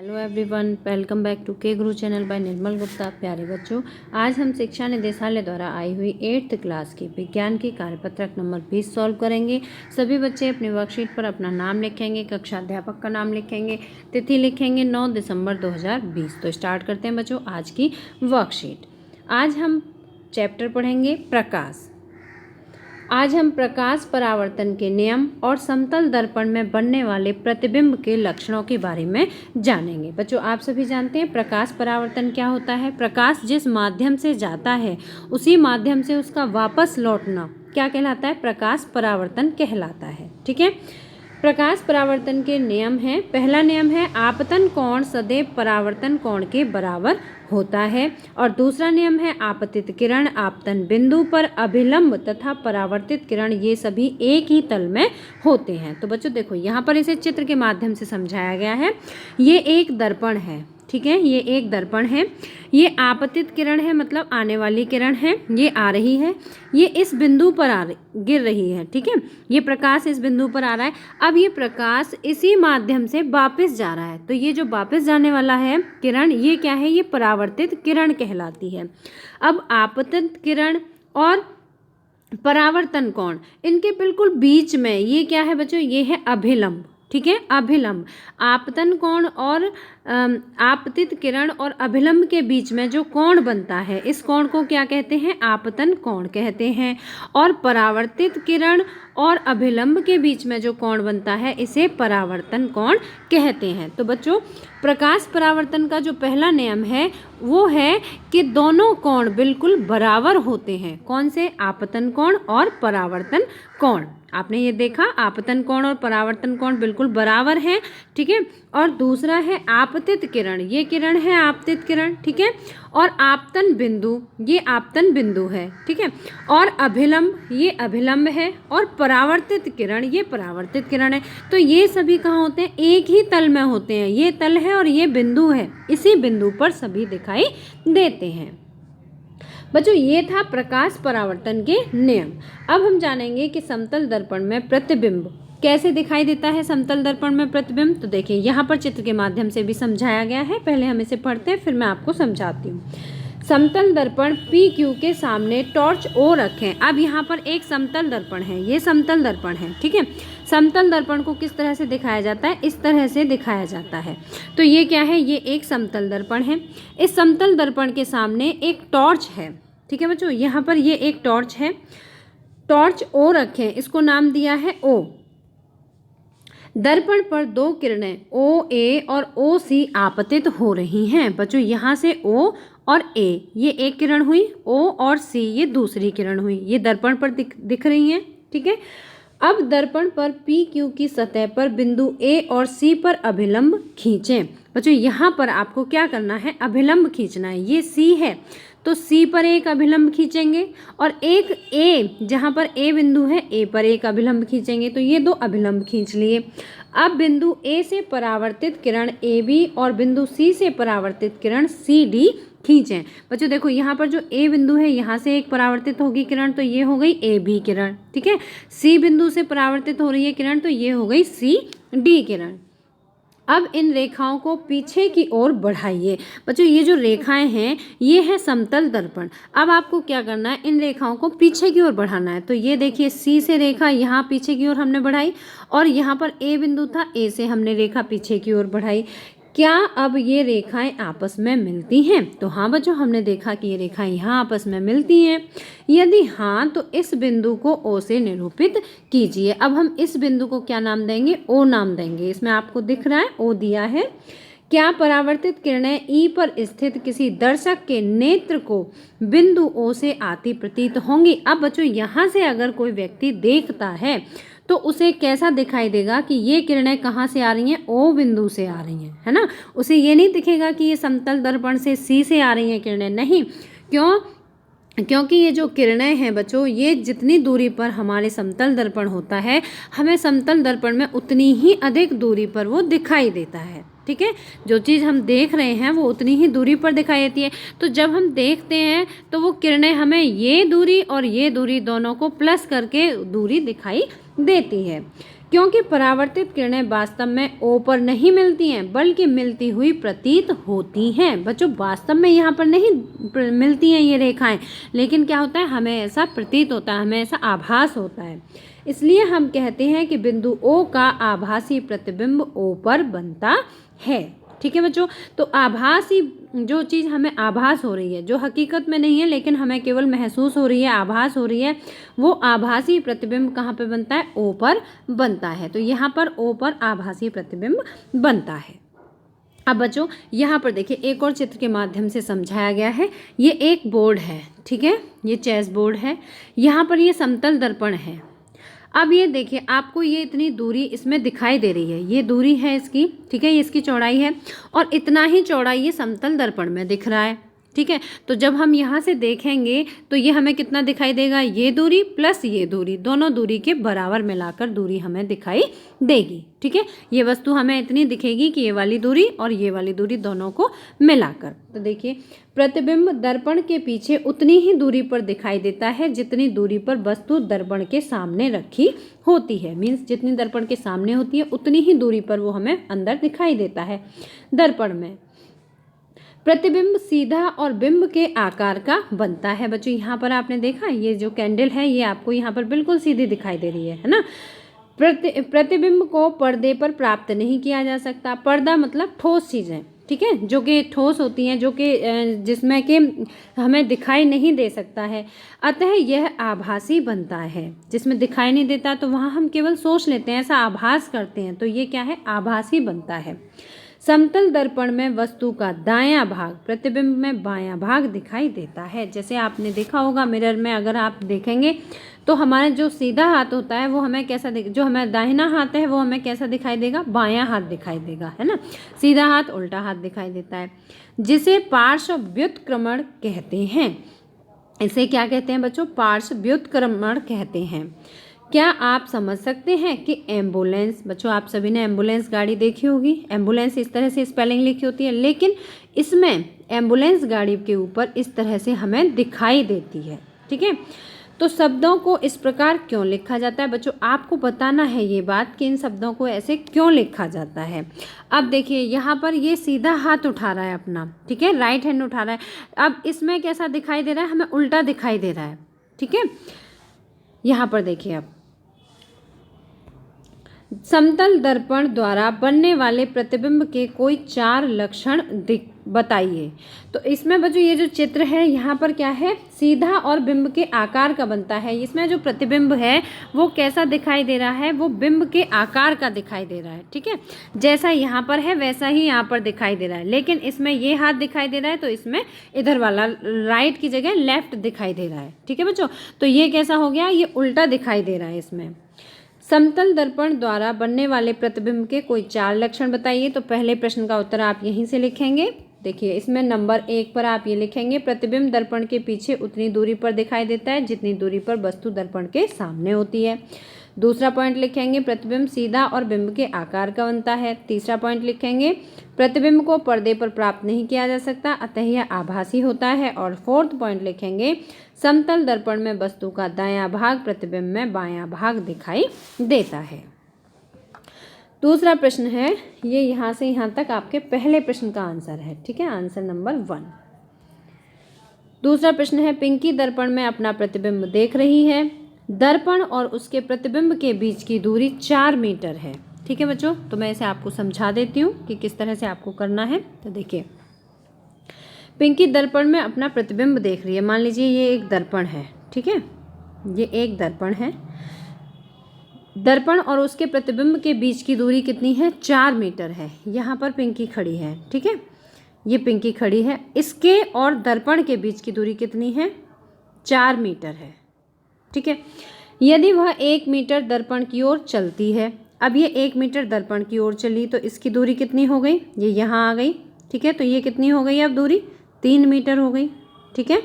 Hello everyone, welcome back to K Guru channel bye निर्मल गुप्ता। प्यारे बच्चों, आज हम शिक्षा निदेशालय द्वारा आई हुई 8th क्लास की विज्ञान की कार्यपत्रक नंबर 20 सॉल्व करेंगे। सभी बच्चे अपनी वर्कशीट पर अपना नाम लिखेंगे, कक्षा अध्यापक का नाम लिखेंगे, तिथि लिखेंगे 9 दिसंबर 2020। तो स्टार्ट करते हैं बच्चों आज की वर्कशीट। आज हम चैप्टर पढ़ेंगे प्रकाश। आज हम प्रकाश परावर्तन के नियम और समतल दर्पण में बनने वाले प्रतिबिंब के लक्षणों के बारे में जानेंगे। बच्चों, आप सभी जानते हैं प्रकाश परावर्तन क्या होता है। प्रकाश जिस माध्यम से जाता है उसी माध्यम से उसका वापस लौटना क्या कहलाता है? प्रकाश परावर्तन कहलाता है। ठीक है, प्रकाश परावर्तन के नियम हैं। पहला नियम है आपतन कोण सदैव परावर्तन कोण के बराबर होता है, और दूसरा नियम है आपतित किरण आपतन बिंदु पर अभिलंब तथा परावर्तित किरण ये सभी एक ही तल में होते हैं। तो बच्चों देखो, यहाँ पर इसे चित्र के माध्यम से समझाया गया है। ये एक दर्पण है, ठीक है, ये एक दर्पण है। ये आपतित किरण है, मतलब आने वाली किरण है, ये आ रही है, ये इस बिंदु पर गिर रही है। ठीक है, ये प्रकाश इस बिंदु पर आ रहा है। अब ये प्रकाश इसी माध्यम से वापस जा रहा है, तो ये जो वापस जाने वाला है किरण, ये क्या है? ये परावर्तित किरण कहलाती है। अब आपतित किरण और परावर्तन कोण, इनके बिल्कुल बीच में ये क्या है बच्चों? ये है अभिलंब। ठीक है, अभिलंब। आपतन कोण और आपतित किरण और अभिलंब के बीच में जो कोण बनता है, इस कोण को क्या कहते हैं? आपतन कोण कहते हैं। और परावर्तित किरण और अभिलंब के बीच में जो कोण बनता है, इसे परावर्तन कोण कहते हैं। तो बच्चों, प्रकाश परावर्तन का जो पहला नियम है वो है कि दोनों कोण बिल्कुल बराबर होते हैं। कौन से? आपतन कोण और परावर्तन कोण। आपने ये देखा, आपतन कोण और परावर्तन कोण बिल्कुल बराबर हैं। ठीक है, और दूसरा है आपतित किरण, ये किरण है आपतित किरण। ठीक है, और आपतन बिंदु, ये आपतन बिंदु है। ठीक है, और अभिलंब, ये अभिलंब है, और परावर्तित किरण, ये परावर्तित किरण है। तो ये सभी कहाँ होते हैं? एक ही तल में होते हैं। ये तल है और ये बिंदु है, इसी बिंदु पर सभी दिखाई देते हैं। बच्चों, ये था प्रकाश परावर्तन के नियम। अब हम जानेंगे कि समतल दर्पण में प्रतिबिंब कैसे दिखाई देता है। समतल दर्पण में प्रतिबिंब, तो देखिए यहाँ पर चित्र के माध्यम से भी समझाया गया है। पहले हम इसे पढ़ते हैं, फिर मैं आपको समझाती हूँ। समतल दर्पण PQ के सामने टॉर्च O रखें। अब यहाँ पर एक समतल दर्पण है, ये समतल दर्पण है। ठीक है, समतल दर्पण को किस तरह से दिखाया जाता है? इस तरह से दिखाया जाता है। तो ये क्या है? ये एक समतल दर्पण है। इस समतल दर्पण के सामने एक टॉर्च है। ठीक है बच्चों, यहाँ पर ये एक टॉर्च है। टॉर्च O रखें, इसको नाम दिया है O। दर्पण पर दो किरणें OA और OC आपतित हो रही हैं। बच्चों, यहाँ से O और A, ये एक किरण हुई, O और C ये दूसरी किरण हुई। ये दर्पण पर दिख रही हैं। ठीक है, अब दर्पण पर PQ की सतह पर बिंदु A और C पर अभिलंब खींचें। बच्चों, यहाँ पर आपको क्या करना है? अभिलंब खींचना है। ये C है, तो C पर एक अभिलंब खींचेंगे, और एक A, जहाँ पर A बिंदु है, A पर एक अभिलंब खींचेंगे। तो ये दो अभिलंब खींच लिए। अब बिंदु A से परावर्तित किरण AB और बिंदु C से परावर्तित किरण CD खींचें। बच्चों देखो, यहाँ पर जो A बिंदु है, यहाँ से एक परावर्तित होगी किरण, तो ये हो गई AB किरण। ठीक है, C बिंदु से परावर्तित हो रही है किरण, तो ये हो गई CD किरण। अब इन रेखाओं को पीछे की ओर बढ़ाइए। बच्चों, ये जो रेखाएं हैं, ये है समतल दर्पण। अब आपको क्या करना है? इन रेखाओं को पीछे की ओर बढ़ाना है। तो ये देखिए, C से रेखा यहाँ पीछे की ओर हमने बढ़ाई, और यहाँ पर A बिंदु था, A से हमने रेखा पीछे की ओर बढ़ाई। क्या अब ये रेखाएं आपस में मिलती हैं? तो हाँ बच्चों, हमने देखा कि ये रेखाएं यहाँ आपस में मिलती हैं। यदि हाँ, तो इस बिंदु को O से निरूपित कीजिए। अब हम इस बिंदु को क्या नाम देंगे? O नाम देंगे। इसमें आपको दिख रहा है O दिया है। क्या परावर्तित किरणें E पर स्थित किसी दर्शक के नेत्र को बिंदु O से आती प्रतीत होंगी? अब बच्चों, यहाँ से अगर कोई व्यक्ति देखता है तो उसे कैसा दिखाई देगा कि ये किरणें कहाँ से आ रही हैं? O बिंदु से आ रही हैं, है ना। उसे ये नहीं दिखेगा कि ये समतल दर्पण से C से आ रही हैं किरणें, नहीं। क्यों? क्योंकि ये जो किरणें हैं बच्चों, ये जितनी दूरी पर हमारे समतल दर्पण होता है, हमें समतल दर्पण में उतनी ही अधिक दूरी पर वो दिखाई देता है। ठीक है, जो चीज़ हम देख रहे हैं वो उतनी ही दूरी पर दिखाई देती है। तो जब हम देखते हैं तो वो किरणें हमें ये दूरी और ये दूरी दोनों को प्लस करके दूरी दिखाई देती है। क्योंकि परावर्तित किरणें वास्तव में O पर नहीं मिलती हैं बल्कि मिलती हुई प्रतीत होती हैं। बच्चों वास्तव में यहाँ पर नहीं मिलती हैं ये रेखाएं, लेकिन क्या होता है, हमें ऐसा प्रतीत होता है, हमें ऐसा आभास होता है। इसलिए हम कहते हैं कि बिंदु O का आभासी प्रतिबिंब O पर बनता है। ठीक है बच्चों, तो आभासी जो चीज़ हमें आभास हो रही है, जो हकीकत में नहीं है लेकिन हमें केवल महसूस हो रही है, आभास हो रही है, वो आभासी प्रतिबिंब कहाँ पे बनता है, O पर बनता है। तो यहाँ पर O पर आभासी प्रतिबिंब बनता है। अब बच्चों यहाँ पर देखिए एक और चित्र के माध्यम से समझाया गया है। ये एक बोर्ड है, ठीक है, ये चेस बोर्ड है। यहाँ पर ये समतल दर्पण है। अब ये देखिए आपको ये इतनी दूरी इसमें दिखाई दे रही है, ये दूरी है इसकी, ठीक है, ये इसकी चौड़ाई है और इतना ही चौड़ाई ये समतल दर्पण में दिख रहा है। ठीक है, तो जब हम यहाँ से देखेंगे तो ये हमें कितना दिखाई देगा, ये दूरी प्लस ये दूरी, दोनों दूरी के बराबर मिलाकर दूरी हमें दिखाई देगी। ठीक है, ये वस्तु हमें इतनी दिखेगी कि ये वाली दूरी और ये वाली दूरी दोनों को मिलाकर। तो देखिए प्रतिबिंब दर्पण के पीछे उतनी ही दूरी पर दिखाई देता है जितनी दूरी पर वस्तु दर्पण के सामने रखी होती है। मीन्स जितनी दर्पण के सामने होती है उतनी ही दूरी पर वो हमें अंदर दिखाई देता है दर्पण में। प्रतिबिंब सीधा और बिंब के आकार का बनता है। बच्चों यहाँ पर आपने देखा ये जो कैंडल है ये आपको यहाँ पर बिल्कुल सीधी दिखाई दे रही है ना। प्रतिबिंब को पर्दे पर प्राप्त नहीं किया जा सकता। पर्दा मतलब ठोस चीज़ें, ठीक है, जो कि ठोस होती हैं, जो कि जिसमें कि हमें दिखाई नहीं दे सकता है, अतः यह आभासी बनता है। जिसमें दिखाई नहीं देता तो वहाँ हम केवल सोच लेते हैं, ऐसा आभास करते हैं, तो ये क्या है, आभासी बनता है। समतल दर्पण में वस्तु का दायां भाग प्रतिबिंब में बायां भाग दिखाई देता है। जैसे आपने देखा होगा मिरर में, अगर आप देखेंगे तो हमारा जो सीधा हाथ होता है वो हमें कैसा जो हमें दाहिना हाथ है वो हमें कैसा दिखाई देगा, बायां हाथ दिखाई देगा, है ना। सीधा हाथ उल्टा हाथ दिखाई देता है, जिसे पार्श्व व्युत्क्रमण कहते हैं। इसे क्या कहते हैं बच्चों, पार्श्व व्युत्क्रमण कहते हैं। क्या आप समझ सकते हैं कि एम्बुलेंस, बच्चों आप सभी ने एम्बुलेंस गाड़ी देखी होगी, एम्बुलेंस इस तरह से स्पेलिंग लिखी होती है, लेकिन इसमें एम्बुलेंस गाड़ी के ऊपर इस तरह से हमें दिखाई देती है। ठीक है, तो शब्दों को इस प्रकार क्यों लिखा जाता है बच्चों, आपको बताना है ये बात कि इन शब्दों को ऐसे क्यों लिखा जाता है। अब देखिए यहाँ पर ये सीधा हाथ उठा रहा है अपना, ठीक है, राइट हैंड उठा रहा है। अब इसमें कैसा दिखाई दे रहा है, हमें उल्टा दिखाई दे रहा है। ठीक है, यहाँ पर देखिए अब समतल दर्पण द्वारा बनने वाले प्रतिबिंब के कोई 4 लक्षण बताइए। तो इसमें बच्चों ये जो चित्र है यहाँ पर क्या है, सीधा और बिंब के आकार का बनता है। इसमें जो प्रतिबिंब है वो कैसा दिखाई दे रहा है, वो बिंब के आकार का दिखाई दे रहा है। ठीक है, जैसा यहाँ पर है वैसा ही यहाँ पर दिखाई दे रहा है, लेकिन इसमें ये हाथ दिखाई दे रहा है तो इसमें इधर वाला राइट की जगह लेफ्ट दिखाई दे रहा है। ठीक है बच्चों, तो ये कैसा हो गया, ये उल्टा दिखाई दे रहा है इसमें। समतल दर्पण द्वारा बनने वाले प्रतिबिंब के कोई 4 लक्षण बताइए। तो पहले प्रश्न का उत्तर आप यहीं से लिखेंगे। देखिए इसमें नंबर 1 पर आप ये लिखेंगे, प्रतिबिंब दर्पण के पीछे उतनी दूरी पर दिखाई देता है जितनी दूरी पर वस्तु दर्पण के सामने होती है। दूसरा पॉइंट लिखेंगे, प्रतिबिंब सीधा और बिंब के आकार का बनता है। तीसरा पॉइंट लिखेंगे, प्रतिबिंब को पर्दे पर प्राप्त नहीं किया जा सकता, अतः यह आभासी होता है। और फोर्थ पॉइंट लिखेंगे, समतल दर्पण में वस्तु का दायां भाग प्रतिबिंब में बायां भाग दिखाई देता है। दूसरा प्रश्न है, ये यहाँ से यहाँ तक आपके पहले प्रश्न का आंसर है। ठीक है, आंसर नंबर 1। दूसरा प्रश्न है, पिंकी दर्पण में अपना प्रतिबिंब देख रही है। दर्पण और उसके प्रतिबिंब के बीच की दूरी 4 मीटर है। ठीक है बच्चों, तो मैं इसे आपको समझा देती हूँ कि किस तरह से आपको करना है। तो देखिए, पिंकी दर्पण में अपना प्रतिबिंब देख रही है। मान लीजिए ये एक दर्पण है, ठीक है, ये एक दर्पण है। दर्पण और उसके प्रतिबिंब के बीच की दूरी कितनी है, 4 मीटर है। यहाँ पर पिंकी खड़ी है, ठीक है, ये पिंकी खड़ी है, इसके और दर्पण के बीच की दूरी कितनी है, 4 मीटर है। ठीक है, यदि वह 1 मीटर दर्पण की ओर चलती है, अब ये 1 मीटर दर्पण की ओर चली तो इसकी दूरी कितनी हो गई, ये यहाँ आ गई। ठीक है, तो ये कितनी हो गई, अब दूरी 3 मीटर हो गई। ठीक है,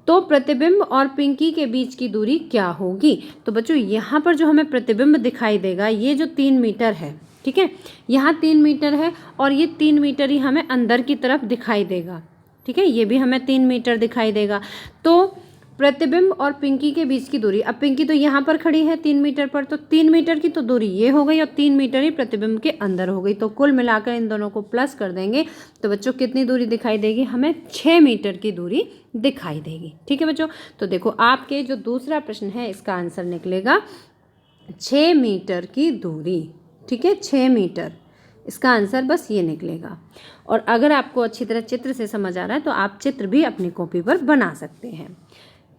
तो प्रतिबिंब और पिंकी के बीच की दूरी क्या होगी। तो बच्चों यहाँ पर जो हमें प्रतिबिंब दिखाई देगा ये जो 3 मीटर है, ठीक है, यहाँ 3 मीटर है और ये 3 मीटर ही हमें अंदर की तरफ दिखाई देगा। ठीक है, ये भी हमें 3 मीटर दिखाई देगा। तो प्रतिबिंब और पिंकी के बीच की दूरी, अब पिंकी तो यहाँ पर खड़ी है 3 मीटर पर, तो 3 मीटर की तो दूरी ये हो गई और 3 मीटर ही प्रतिबिंब के अंदर हो गई, तो कुल मिलाकर इन दोनों को प्लस कर देंगे तो बच्चों कितनी दूरी दिखाई देगी, हमें 6 मीटर की दूरी दिखाई देगी। ठीक है बच्चों, तो देखो आपके जो दूसरा प्रश्न है इसका आंसर निकलेगा 6 मीटर की दूरी। ठीक है, 6 मीटर इसका आंसर बस ये निकलेगा। और अगर आपको अच्छी तरह चित्र से समझ आ रहा है तो आप चित्र भी अपनी कॉपी पर बना सकते हैं।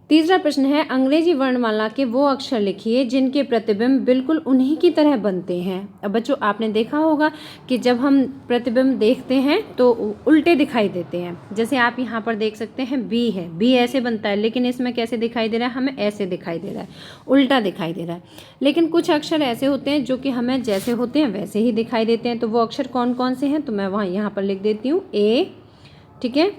तीसरा प्रश्न है, अंग्रेजी वर्णमाला के वो अक्षर लिखिए जिनके प्रतिबिंब बिल्कुल उन्हीं की तरह बनते हैं। अब बच्चों आपने देखा होगा कि जब हम प्रतिबिंब देखते हैं तो उल्टे दिखाई देते हैं। जैसे आप यहाँ पर देख सकते हैं बी है, बी ऐसे बनता है, लेकिन इसमें कैसे दिखाई दे रहा है, हमें ऐसे दिखाई दे रहा है, उल्टा दिखाई दे रहा है। लेकिन कुछ अक्षर ऐसे होते हैं जो कि हमें जैसे होते हैं वैसे ही दिखाई देते हैं। तो वो अक्षर कौन कौन से हैं, तो मैं वहाँ यहाँ पर लिख देती हूँ ए। ठीक है,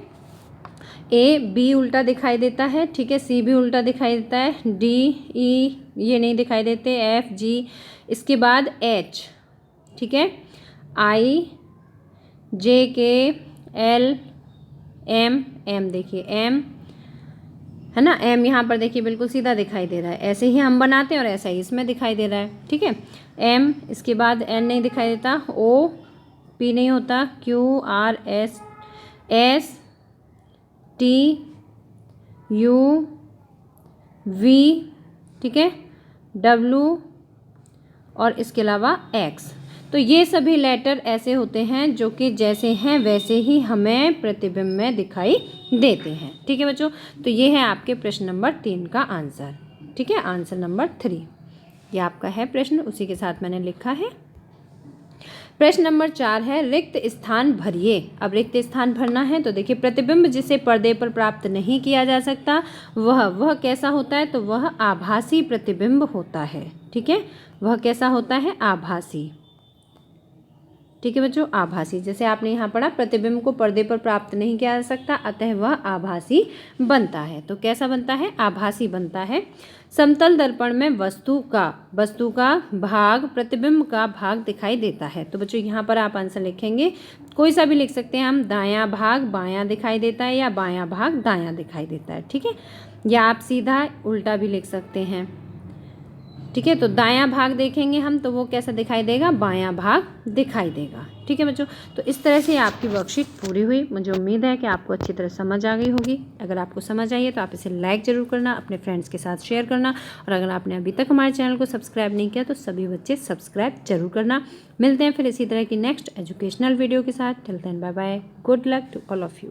ए बी उल्टा दिखाई देता है। ठीक है, सी भी उल्टा दिखाई देता है, डी ई ये नहीं दिखाई देते, एफ जी, इसके बाद एच। ठीक है, आई जे के एल एम, एम देखिए एम है ना, एम यहाँ पर देखिए बिल्कुल सीधा दिखाई दे रहा है, ऐसे ही हम बनाते हैं और ऐसा ही इसमें दिखाई दे रहा है। ठीक है, एम, इसके बाद एन नहीं दिखाई देता, ओ पी नहीं होता, Q R S S T U V, ठीक है, डब्लू और इसके अलावा एक्स। तो ये सभी लेटर ऐसे होते हैं जो कि जैसे हैं वैसे ही हमें प्रतिबिंब में दिखाई देते हैं। ठीक है बच्चों, तो ये है आपके प्रश्न नंबर 3 का आंसर। ठीक है, आंसर नंबर 3 ये आपका है प्रश्न, उसी के साथ मैंने लिखा है। प्रश्न नंबर 4 है, रिक्त स्थान भरिए। अब रिक्त स्थान भरना है तो देखिए, प्रतिबिंब जिसे पर्दे पर प्राप्त नहीं किया जा सकता वह कैसा होता है, तो वह आभासी प्रतिबिंब होता है। ठीक है, वह कैसा होता है, आभासी। ठीक है बच्चों, आभासी। जैसे आपने यहाँ पढ़ा, प्रतिबिंब को पर्दे पर प्राप्त नहीं किया जा सकता, अतः वह आभासी बनता है। तो कैसा बनता है, आभासी बनता है। समतल दर्पण में वस्तु का भाग प्रतिबिंब का भाग दिखाई देता है। तो बच्चों यहाँ पर आप आंसर लिखेंगे, कोई सा भी लिख सकते हैं हम, दायां भाग बायां दिखाई देता है या बायां भाग दायां दिखाई देता है। ठीक है, या आप सीधा उल्टा भी लिख सकते हैं। ठीक है, तो दायां भाग देखेंगे हम तो वो कैसा दिखाई देगा, बायां भाग दिखाई देगा। ठीक है बच्चों, तो इस तरह से आपकी वर्कशीट पूरी हुई। मुझे उम्मीद है कि आपको अच्छी तरह समझ आ गई होगी। अगर आपको समझ आई है तो आप इसे लाइक ज़रूर करना, अपने फ्रेंड्स के साथ शेयर करना, और अगर आपने अभी तक हमारे चैनल को सब्सक्राइब नहीं किया तो सभी बच्चे सब्सक्राइब जरूर करना। मिलते हैं फिर इसी तरह की नेक्स्ट एजुकेशनल वीडियो के साथ। Till then bye bye, good luck to all of you.